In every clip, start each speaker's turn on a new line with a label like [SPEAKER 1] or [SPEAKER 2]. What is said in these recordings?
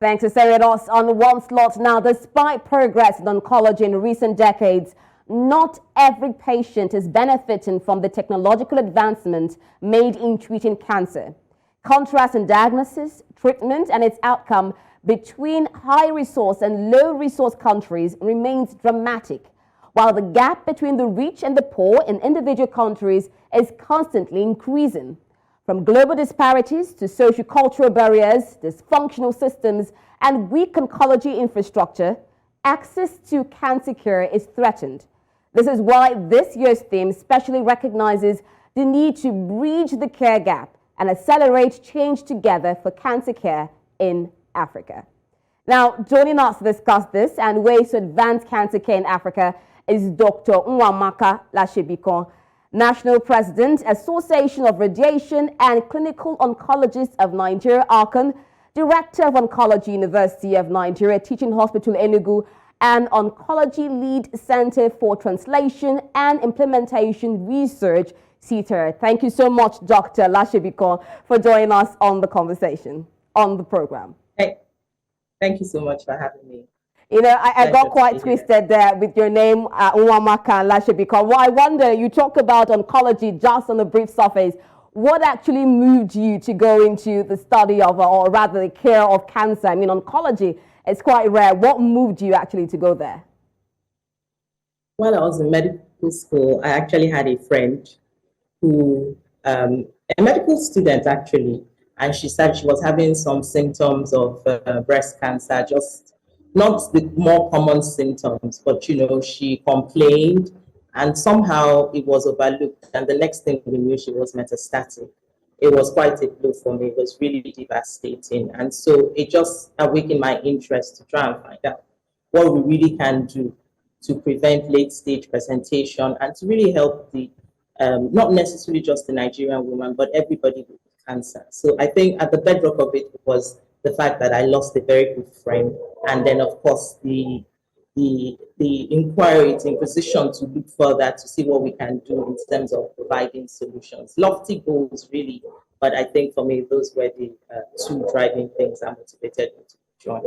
[SPEAKER 1] Thanks for staying with us on One Slot. Now, despite progress in oncology in recent decades, not every patient is benefiting from the technological advancement made in treating cancer. Contrast in diagnosis, treatment, and its outcome between high-resource and low-resource countries remains dramatic, while the gap between the rich and the poor in individual countries is constantly increasing. From global disparities to socio-cultural barriers, dysfunctional systems, and weak oncology infrastructure, access to cancer care is threatened. This is why this year's theme specially recognizes the need to bridge the care gap and accelerate change together for cancer care in Africa. Now, joining us to discuss this and ways to advance cancer care in Africa is Dr. Nwamaka Lasebikan, National President, Association of Radiation and Clinical Oncologists of Nigeria, ARCON, Director of Oncology, University of Nigeria, Teaching Hospital, Enugu, and Oncology Lead Center for Translation and Implementation Research, CTAIR. Thank you so much, Dr. Lasebikan, for joining us on the conversation, on the program.
[SPEAKER 2] Hey, thank you so much for having me.
[SPEAKER 1] You know, I got quite twisted there with your name, Nwamaka Lasebikan. Well, I wonder, you talk about oncology just on a brief surface. What actually moved you to go into the study of, or rather the care of cancer? I mean, oncology is quite rare. What moved you actually to go there?
[SPEAKER 2] While I was in medical school, I actually had a friend who, a medical student actually, and she said she was having some symptoms of breast cancer, just not the more common symptoms, but you know, she complained and somehow it was overlooked. And the next thing we knew, she was metastatic. It was quite a blow for me. It was really devastating. And so it just awakened my interest to try and find out what we really can do to prevent late stage presentation and to really help the, not necessarily just the Nigerian woman, but everybody with cancer. So I think at the bedrock of it was the fact that I lost a very good friend. And then of course the inquiry, the position to look further to see what we can do in terms of providing solutions. Lofty goals, really, but I think for me, those were the two driving things that motivated me to join.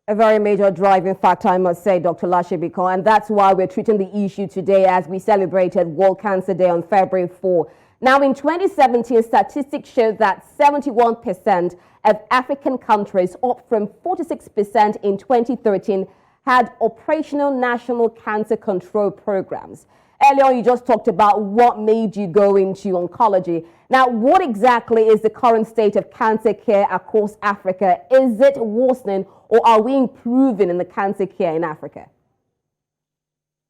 [SPEAKER 1] A very major driving factor, I must say, Dr. Lasebikan, and that's why we're treating the issue today as we celebrated World Cancer Day on February 4. Now, in 2017, statistics showed that 71% of African countries, up from 46% in 2013, had operational national cancer control programs. Earlier on, you just talked about what made you go into oncology. Now, what exactly is the current state of cancer care across Africa? Is it worsening or are we improving in the cancer care in Africa?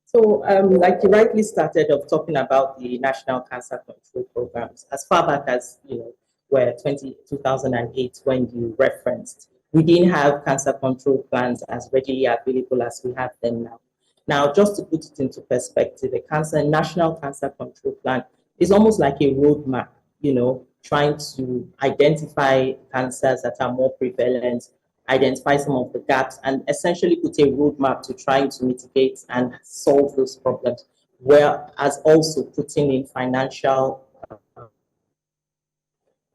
[SPEAKER 2] So, like you rightly started off talking about the national cancer control programs, as far back as, you know, where 2008, when you referenced, we didn't have cancer control plans as readily available as we have them now. Now, just to put it into perspective, a national cancer control plan is almost like a roadmap, you know, trying to identify cancers that are more prevalent, identify some of the gaps, and essentially put a roadmap to trying to mitigate and solve those problems, whereas also putting in financial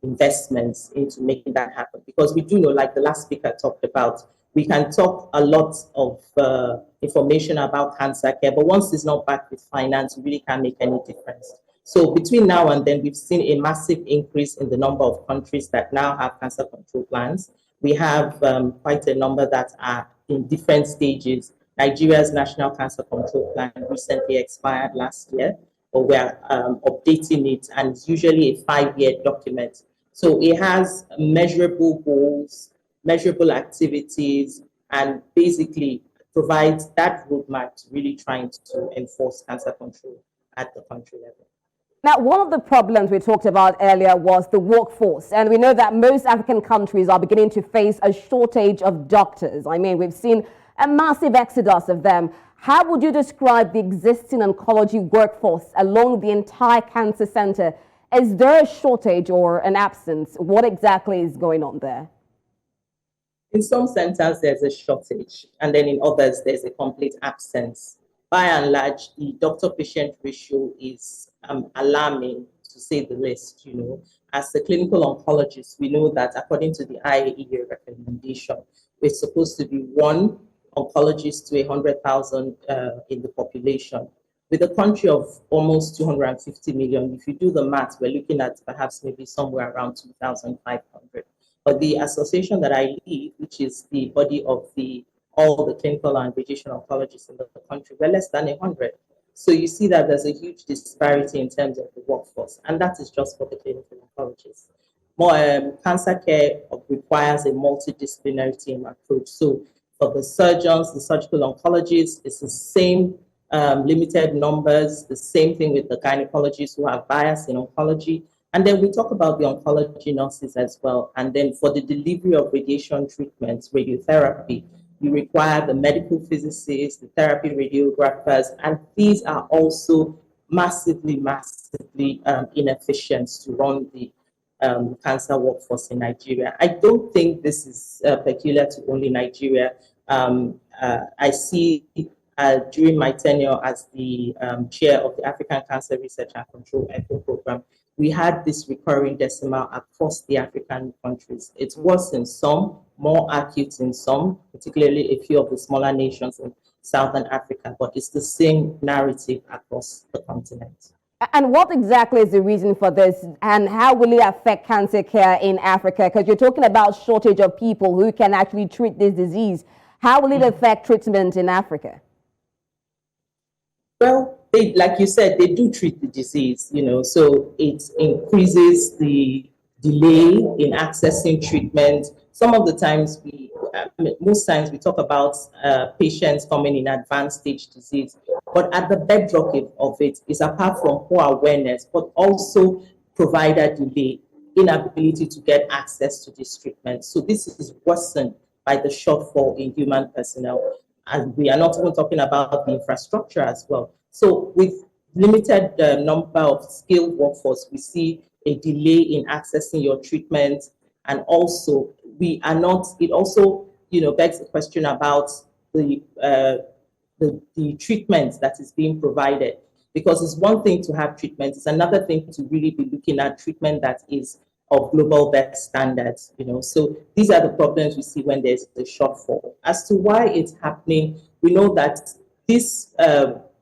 [SPEAKER 2] investments into making that happen. Because we do know, like the last speaker talked about, we can talk a lot of information about cancer care, but once it's not backed with finance, we really can't make any difference. So between now and then, we've seen a massive increase in the number of countries that now have cancer control plans. We have quite a number that are in different stages. Nigeria's National Cancer Control Plan recently expired last year, but we're updating it, and it's usually a 5-year document. So it has measurable goals, measurable activities, and basically provides that roadmap to really trying to enforce cancer control at the country level.
[SPEAKER 1] Now, one of the problems we talked about earlier was the workforce, and we know that most African countries are beginning to face a shortage of doctors. I mean, we've seen a massive exodus of them. How would you describe the existing oncology workforce along the entire cancer center? Is there a shortage or an absence? What exactly is going on there?
[SPEAKER 2] In some centers, there's a shortage, and then in others, there's a complete absence. By and large, the doctor-patient ratio is alarming, to say the least. You know, as a clinical oncologist, we know that according to the IAEA recommendation, It's supposed to be one oncologist to 100,000 in the population. With a country of almost 250 million, if you do the math, we're looking at perhaps maybe somewhere around 2,500. But the association that I lead, which is the body of all the clinical and radiation oncologists in the country, we're less than 100. So you see that there's a huge disparity in terms of the workforce, and that is just for the clinical oncologists. More cancer care requires a multidisciplinary team approach. So for the surgeons, the surgical oncologists, it's the same limited numbers, the same thing with the gynecologists who have bias in oncology. And then we talk about the oncology nurses as well. And then for the delivery of radiation treatments, radiotherapy, you require the medical physicists, the therapy radiographers, and these are also massively inefficient to run the cancer workforce in Nigeria. I don't think this is peculiar to only Nigeria. I see during my tenure as the chair of the African Cancer Research and Control ECHO program, we had this recurring decimal across the African countries. It's worse in some, more acute in some, particularly a few of the smaller nations in Southern Africa, but it's the same narrative across the continent.
[SPEAKER 1] And what exactly is the reason for this, and how will it affect cancer care in Africa? Because you're talking about shortage of people who can actually treat this disease. How will it affect treatment in Africa?
[SPEAKER 2] Well, like you said, they do treat the disease, so it increases the delay in accessing treatment. Some of the times most times we talk about patients coming in advanced stage disease, but at the bedrock of it is, apart from poor awareness, but also provider delay, inability to get access to this treatment. So this is worsened by the shortfall in human personnel. And we are not even talking about the infrastructure as well. So with limited number of skilled workforce, we see a delay in accessing your treatment. And also, it also, begs the question about the treatment that is being provided. Because it's one thing to have treatment, it's another thing to really be looking at treatment that is of global best standards, So these are the problems we see when there's a shortfall. As to why it's happening, we know that this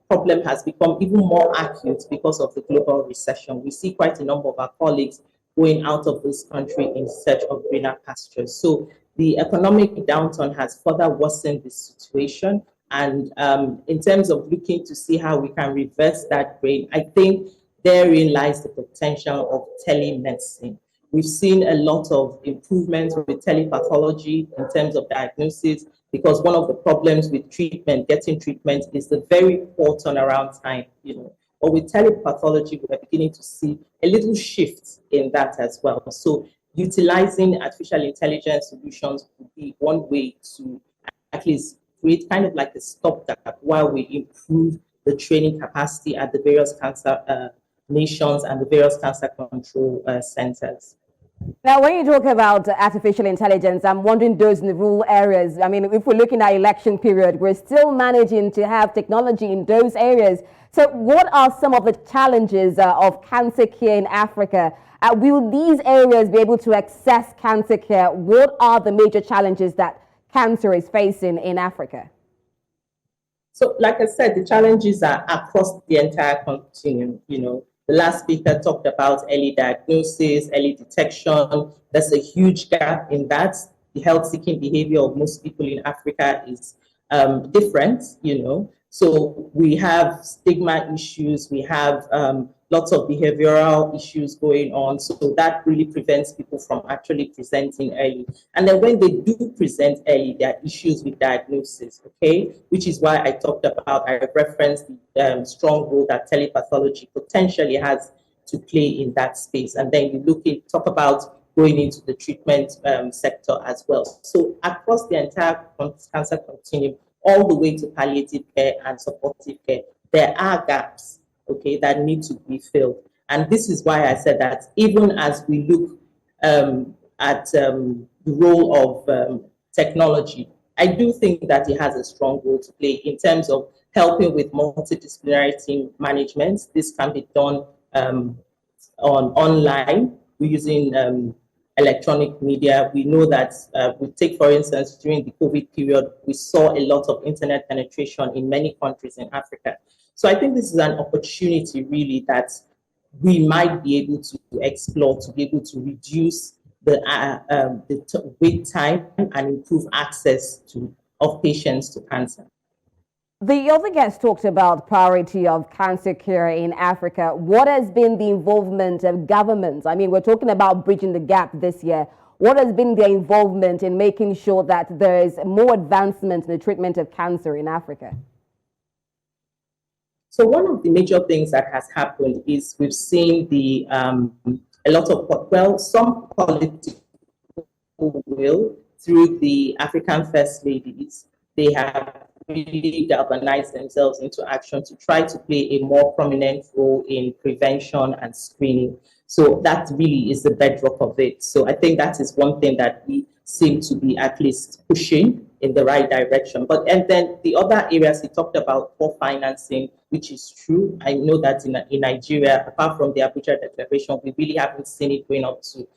[SPEAKER 2] problem has become even more acute because of the global recession. We see quite a number of our colleagues going out of this country in search of greener pastures. So the economic downturn has further worsened the situation. And in terms of looking to see how we can reverse that drain, I think therein lies the potential of telemedicine. We've seen a lot of improvements with telepathology in terms of diagnosis, because one of the problems with getting treatment, is the very poor turnaround time, But with telepathology, we're beginning to see a little shift in that as well. So utilizing artificial intelligence solutions would be one way to at least create kind of like a stopgap while we improve the training capacity at the various cancer nations and the various cancer control centers.
[SPEAKER 1] Now, when you talk about artificial intelligence, I'm wondering those in the rural areas. I mean, if we're looking at election period, we're still managing to have technology in those areas. So what are some of the challenges of cancer care in Africa? Will these areas be able to access cancer care? What are the major challenges that cancer is facing in Africa?
[SPEAKER 2] So, like I said, the challenges are across the entire continuum. The last speaker talked about early diagnosis, early detection. There's a huge gap in that. The health-seeking behavior of most people in Africa is different, So we have stigma issues, we have lots of behavioral issues going on. So that really prevents people from actually presenting early. And then when they do present early, there are issues with diagnosis, okay? Which is why I referenced the strong role that telepathology potentially has to play in that space. And then you talk about going into the treatment sector as well. So across the entire cancer continuum, all the way to palliative care and supportive care, there are gaps, okay, that need to be filled. And this is why I said that even as we look at the role of technology, I do think that it has a strong role to play in terms of helping with multidisciplinary team management. This can be done online. We're using electronic media. We know that we take, for instance, during the COVID period, we saw a lot of internet penetration in many countries in Africa. So I think this is an opportunity really that we might be able to explore to be able to reduce the wait time and improve access of patients to cancer.
[SPEAKER 1] The other guest talked about priority of cancer care in Africa. What has been the involvement of governments? I mean, we're talking about bridging the gap this year. What has been their involvement in making sure that there is more advancement in the treatment of cancer in Africa?
[SPEAKER 2] So one of the major things that has happened is we've seen a lot of, well, some political will through the African First Ladies. They have really galvanized themselves into action to try to play a more prominent role in prevention and screening. So that really is the bedrock of it. So I think that is one thing that we seem to be at least pushing in the right direction. And then the other areas he talked about poor financing, which is true. I know that in Nigeria, apart from the Abuja Declaration, we really haven't seen it going up to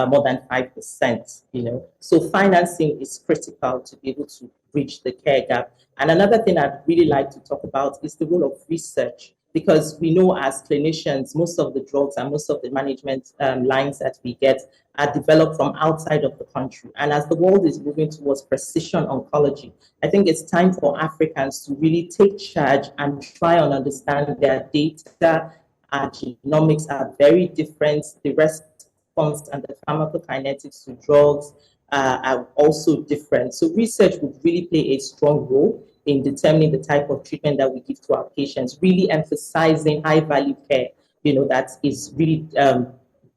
[SPEAKER 2] more than 5%, So financing is critical to be able to bridge the care gap. And another thing I'd really like to talk about is the role of research, because we know as clinicians, most of the drugs and most of the management lines that we get are developed from outside of the country. And as the world is moving towards precision oncology, I think it's time for Africans to really take charge and try and understand their data and genomics are very different. The response and the pharmacokinetics to drugs are also different. So research would really play a strong role in determining the type of treatment that we give to our patients, really emphasizing high value care, that is really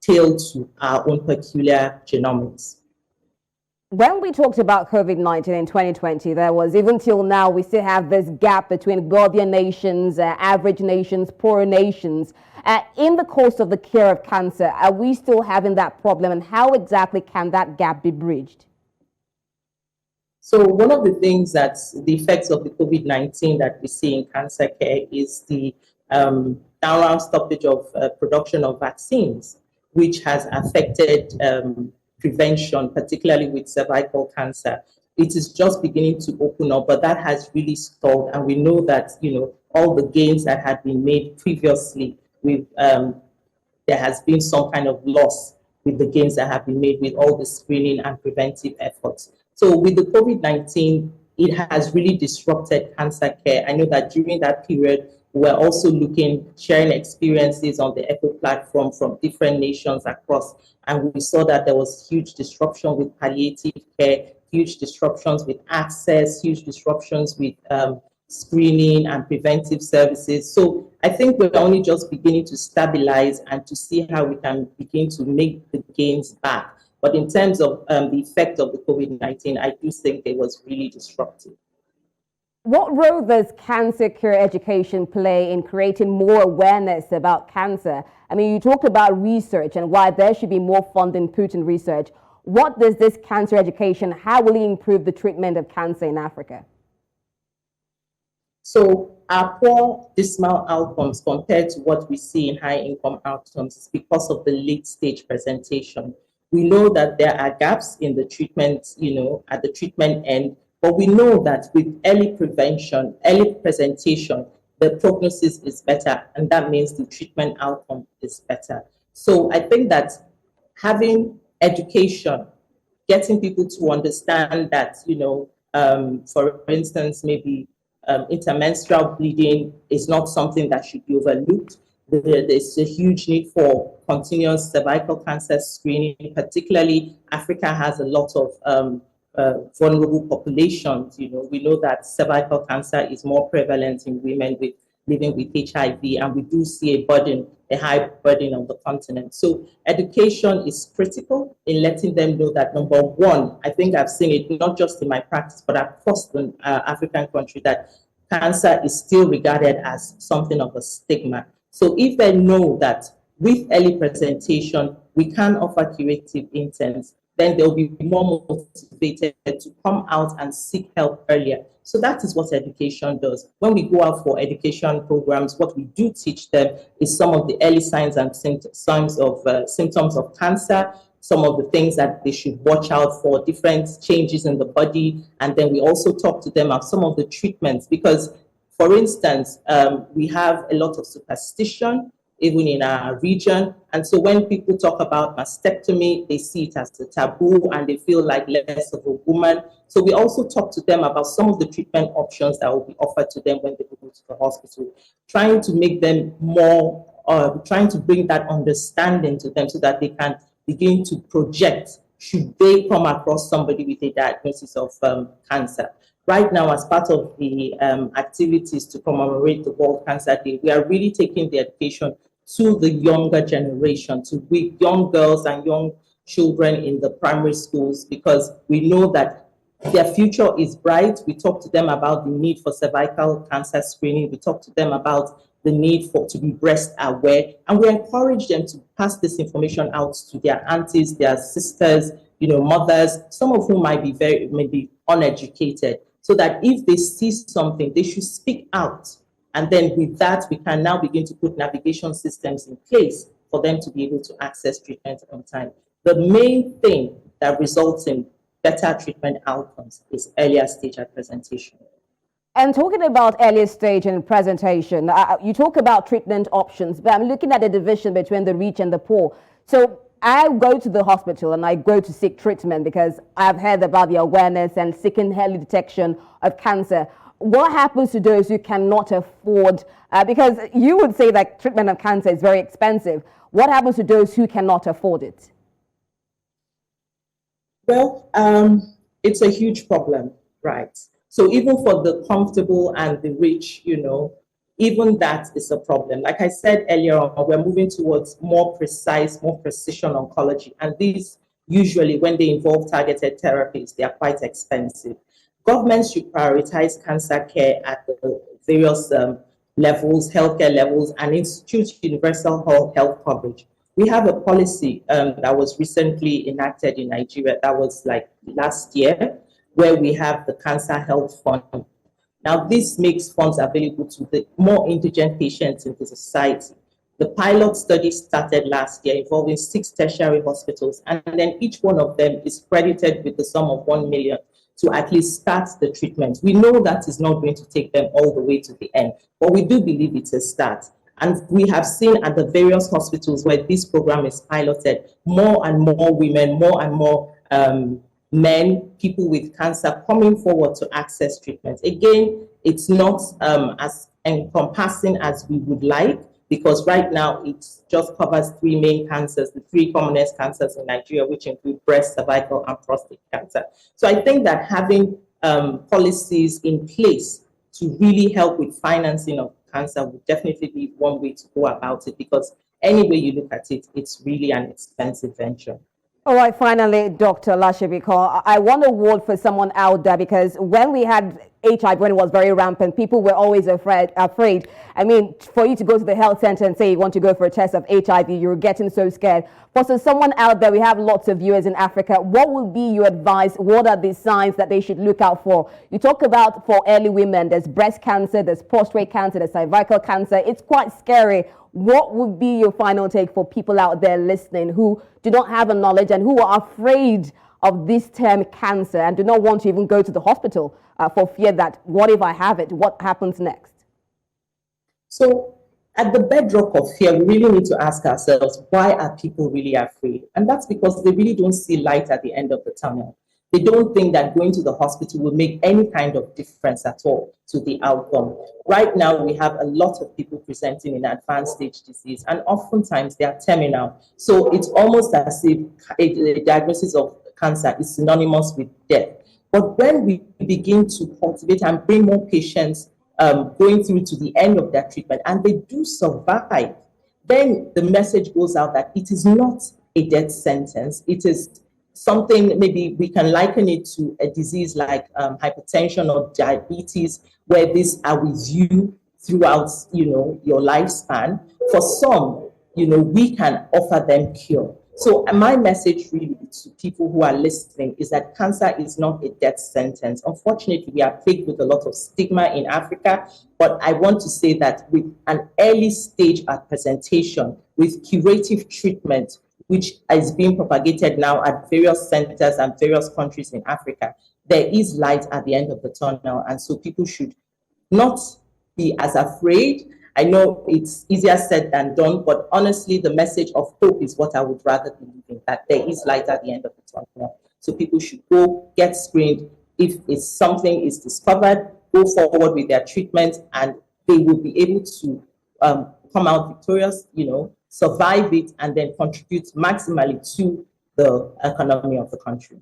[SPEAKER 2] tailored to our own peculiar genomics.
[SPEAKER 1] When we talked about COVID-19 in 2020, there was, even till now, we still have this gap between wealthier nations, average nations, poorer nations. In the course of the care of cancer, are we still having that problem, and how exactly can that gap be bridged?
[SPEAKER 2] So one of the things that's the effects of the COVID-19 that we see in cancer care is the downward stoppage of production of vaccines, which has affected prevention, particularly with cervical cancer. It is just beginning to open up, but that has really stalled. And we know that, all the gains that had been made previously with, there has been some kind of loss with the gains that have been made with all the screening and preventive efforts. So with the COVID-19, it has really disrupted cancer care. I know that during that period, we're also sharing experiences on the ECHO platform from different nations across. And we saw that there was huge disruption with palliative care, huge disruptions with access, huge disruptions with screening and preventive services. So I think we're only just beginning to stabilize and to see how we can begin to make the gains back. But in terms of the effect of the COVID-19, I do think it was really disruptive.
[SPEAKER 1] What role does cancer care education play in creating more awareness about cancer? I mean, you talked about research and why there should be more funding put in research. What does this cancer education, how will it improve the treatment of cancer in Africa?
[SPEAKER 2] So our poor dismal outcomes compared to what we see in high income outcomes is because of the late stage presentation. We know that there are gaps in the treatment, at the treatment end, but we know that with early prevention, early presentation, the prognosis is better, and that means the treatment outcome is better. So I think that having education, getting people to understand that, for instance, maybe intermenstrual bleeding is not something that should be overlooked. There's a huge need for continuous cervical cancer screening. Particularly, Africa has a lot of vulnerable populations. We know that cervical cancer is more prevalent in women living with HIV, and we do see a high burden on the continent. So education is critical in letting them know that, number one, I think I've seen it not just in my practice, but across the African country, that cancer is still regarded as something of a stigma. So if they know that with early presentation, we can offer curative intents, then they'll be more motivated to come out and seek help earlier. So that is what education does. When we go out for education programs, what we do teach them is some of the early signs and symptoms of cancer, some of the things that they should watch out for, different changes in the body. And then we also talk to them about some of the treatments, because, for instance, we have a lot of superstition even in our region. And so when people talk about mastectomy, they see it as a taboo and they feel like less of a woman. So we also talk to them about some of the treatment options that will be offered to them when they go to the hospital, trying to make them more, trying to bring that understanding to them so that they can begin to project should they come across somebody with a diagnosis of cancer. Right now, as part of the activities to commemorate the World Cancer Day, we are really taking the education to the younger generation, to young girls and young children in the primary schools, because we know that their future is bright. We talk to them about the need for cervical cancer screening. We talk to them about the need to be breast aware, and we encourage them to pass this information out to their aunties, their sisters, mothers, some of whom might be maybe uneducated, so that if they see something, they should speak out. And then with that, we can now begin to put navigation systems in place for them to be able to access treatment on time. The main thing that results in better treatment outcomes is earlier stage at presentation.
[SPEAKER 1] And talking about earlier stage and presentation, you talk about treatment options, but I'm looking at the division between the rich and the poor. So I go to the hospital and I go to seek treatment because I've heard about the awareness and seeking early detection of cancer. What happens to those who cannot afford, because you would say that treatment of cancer is very expensive. What happens to those who cannot afford it?
[SPEAKER 2] Well, it's a huge problem, right? So even for the comfortable and the rich, even that is a problem. Like I said earlier on, we're moving towards more precise, more precision oncology. And these usually, when they involve targeted therapies, they are quite expensive. Governments should prioritize cancer care at the various levels, healthcare levels, and institute universal health coverage. We have a policy that was recently enacted in Nigeria, that was like last year, where we have the Cancer Health Fund. Now, this makes funds available to the more indigent patients in the society. The pilot study started last year involving 6 tertiary hospitals, and then each one of them is credited with the sum of 1 million to at least start the treatment. We know that is not going to take them all the way to the end, but we do believe it's a start. And we have seen at the various hospitals where this program is piloted, more and more women, more and more men, people with cancer coming forward to access treatment. Again, it's not as encompassing as we would like, because right now it just covers 3 main cancers, the 3 commonest cancers in Nigeria, which include breast, cervical, and prostate cancer. So I think that having policies in place to really help with financing of cancer would definitely be one way to go about it, because any way you look at it, it's really an expensive venture.
[SPEAKER 1] All right, finally, Dr. Lasebikan, I want a word for someone out there, because when we had HIV, when it was very rampant, people were always afraid. I mean, for you to go to the health center and say you want to go for a test of HIV, you're getting so scared. But so someone out there, we have lots of viewers in Africa, what would be your advice? What are the signs that they should look out for? You talk about for early women, there's breast cancer, there's prostate cancer, there's cervical cancer. It's quite scary. What would be your final take for people out there listening who do not have a knowledge and who are afraid of this term cancer and do not want to even go to the hospital for fear that, what if I have it? What happens next?
[SPEAKER 2] So at the bedrock of fear, we really need to ask ourselves, why are people really afraid? And that's because they really don't see light at the end of the tunnel. They don't think that going to the hospital will make any kind of difference at all to the outcome. Right now, we have a lot of people presenting in advanced stage disease, and oftentimes they are terminal. So it's almost as if a diagnosis of cancer is synonymous with death. But when we begin to cultivate and bring more patients going through to the end of their treatment, and they do survive, then the message goes out that it is not a death sentence. It is something, maybe we can liken it to a disease like hypertension or diabetes, where these are with you throughout, your lifespan. For some, we can offer them cure. So my message really to people who are listening is that cancer is not a death sentence. Unfortunately, we are plagued with a lot of stigma in Africa, but I want to say that with an early stage at presentation, with curative treatment, which is being propagated now at various centers and various countries in Africa, there is light at the end of the tunnel. And so people should not be as afraid. I know it's easier said than done, but honestly, the message of hope is what I would rather believe in, that there is light at the end of the tunnel. So people should go get screened. If it's something is discovered, go forward with their treatment, and they will be able to come out victorious, survive it, and then contribute maximally to the economy of the country.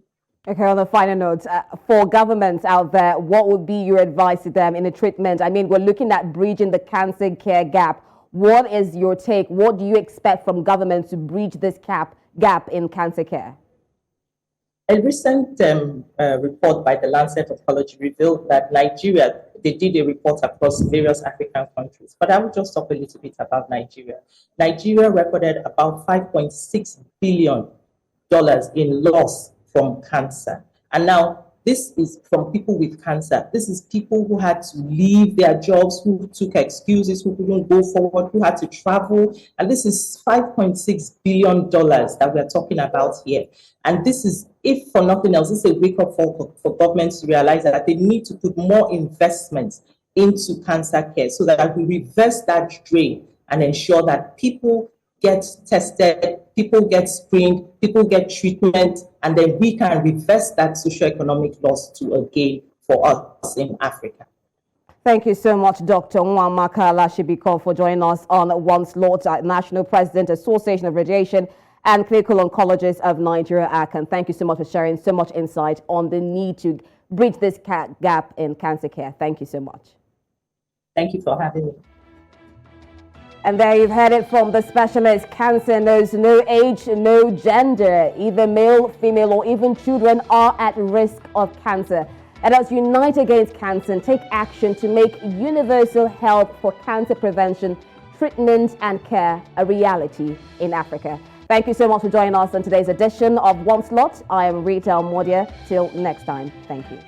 [SPEAKER 1] Okay, on the final note, for governments out there, what would be your advice to them in the treatment? I mean, we're looking at bridging the cancer care gap. What is your take? What do you expect from government to bridge this gap in cancer care?
[SPEAKER 2] A recent report by the Lancet Oncology revealed that Nigeria, they did a report across various African countries, but I will just talk a little bit about Nigeria. Nigeria recorded about $5.6 billion in loss from cancer. And now this is from people with cancer. This is people who had to leave their jobs, who took excuses, who couldn't go forward, who had to travel. And this is $5.6 billion that we're talking about here. And this is, if for nothing else, this is a wake-up call for governments to realize that they need to put more investments into cancer care so that we reverse that drain and ensure that people get tested, people get screened, people get treatment, and then we can reverse that socioeconomic loss to a gain for us in Africa.
[SPEAKER 1] Thank you so much, Dr. Nwamaka Lasebikan, for joining us on Onslaught, National President, Association of Radiation and Clinical Oncologists of Nigeria, ARCON. Thank you so much for sharing so much insight on the need to bridge this gap in cancer care. Thank you so much.
[SPEAKER 2] Thank you for having me.
[SPEAKER 1] And there you've heard it from the specialist. Cancer knows no age, no gender. Either male, female, or even children are at risk of cancer. Let us unite against cancer and take action to make universal health for cancer prevention, treatment, and care a reality in Africa. Thank you so much for joining us on today's edition of Onslaught. I am Rita Omodia. Till next time, thank you.